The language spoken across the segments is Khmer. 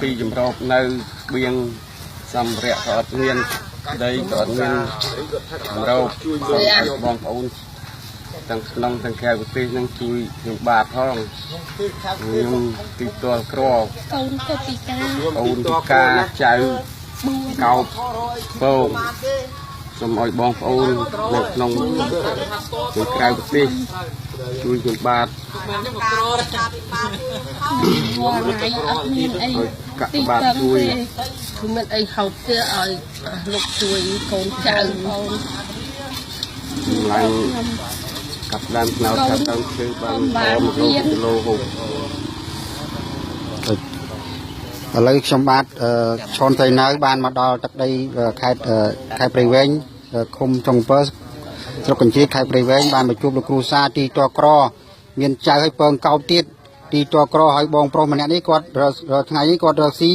ពីចម្រោបនៅបៀងសម្ភារៈក៏អត់មានដីក៏អត់មានចម្រោបបងប្អូនទាំងក្នុងទាំងក្រៅប្រទេសនឹងជួយខ្ញុំបាទផងខ្ញុំទីតលក្រកូនក៏ពិការចៅកោបពងសូមឲ្យបងប្អូននៅក្នុងក្រៅប្រទេសជួយខ្ញុំបាទកាក់បាទជួយគឺមិនអីហៅទេឲ្យលោកជួយកូនចៅបងឡើងកាប់ដើមស្នោតកាប់ដើមឈើបាន1គីឡូហូបឥឡូវខ្ញុំបាទឈនទៅនៅបានមកដល់ទឹកដីខេត្តព្រៃវែងឃុំចុងពើស្រុកកញ្ជៀតខេត្តព្រៃវែងបានមកជួបលោកគ្រូសាទីតក្រមានចៅឲ្យពងកោបទៀតទីតក្រឲ្យបងប្រុសម្នាក់នេះគាត់ថ្ងៃនេះគាត់រកស៊ី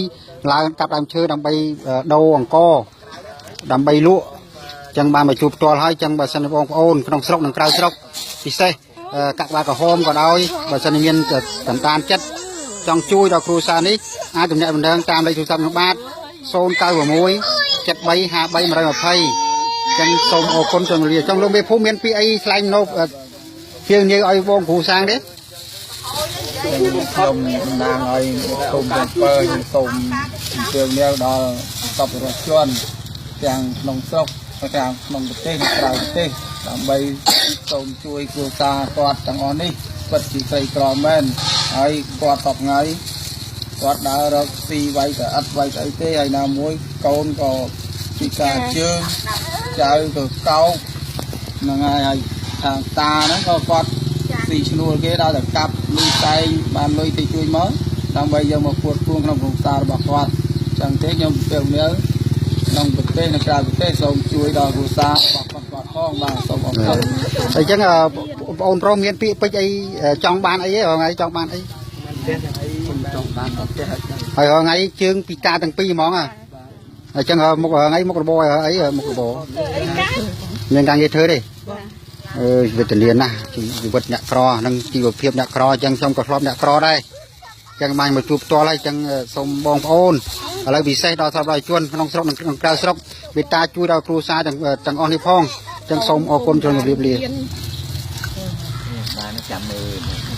ឡើងកាប់ដើមឈើដើម្បីដូរអង្គដើម្បីលក់ចឹងបានមកជួបផ្ទាល់ហើយចឹងបើសិនបងប្អូនក្នុងស្រុកនិងក្រៅស្រុកពិសេសកាក់បាទក្រហមក៏ដោយបើសិនមានតំតានចិត្តចង់ជួយដល់គ្រួសារនេះអាចទំនាក់ទំនងតាមលេខទូរស័ព្ទខ្ញុំបាទ096 7353 120ចឹងសូមអរគុណជម្រាបចង់លោកមេភូមិមានពីអីថ្លែងនៅជឿននិយាយឲ្យបងគ្រូសាងទេខ្ញុំតំណាងឲ្យគុំ7ខ្ញុំសូមជឿននិយាយដល់សពរដ្ឋជនទាំងក្នុងស្រុកទាំងក្នុងប្រទេសនិងក្រៅប្រទេសដើម្បីសូមជួយគ្រួសារគាត់ទាំងអស់នេះពិតជាក្រីក្រមែនហើយគាត់តបថ្ងៃគាត់ដើររកស៊ីវាយតែអត់វាយស្អីទេហើយណាមួយកូនក៏ពិការជើងចៅក៏កោកហ្នឹងហើយខាងតាហ្នឹងក៏គាត់ស៊ីឈ្នួលគេដល់តែកាប់លុយតែងបានលុយទៅជួយមកដើម្បីយកមកពួតពួងក្នុងគ្រួសាររបស់គាត់ចឹងទេខ្ញុំទៅមើលក្នុងប្រទេសនិងក្រៅប្រទេសសូមជួយដល់គ្រួសាររបស់គាត់ផងបាទសូមអរគុណអញ្ចឹងបងប្អូនប្រុសមានពាក្យពេចន៍អីចង់បានអីហ៎ថ្ងៃចង់បានអីចង់បានទៅផ្ទះហើយថ្ងៃជើងពីការទាំងពីរហ្មងអញ្ចឹងមុខថ្ងៃមុខរបរអីមុខរបរមានការងារធ្វើទេវិទ្យាណាស់ជីវិតអ្នកក្រនិងជីវភាពអ្នកក្រអញ្ចឹងខ្ញុំក៏ធ្លាប់អ្នកក្រដែរចឹងបានមកជួបផ្ទាល់ហើយចឹងសូមបងប្អូនឥឡូវពិសេសដល់សប្បុរសជនក្នុងស្រុកនិងក្រៅស្រុកមេត្តាជួយដល់គ្រួសារទាំងអស់នេះផងចឹងសូមអរគុណជម្រាបលាបានចាំមើល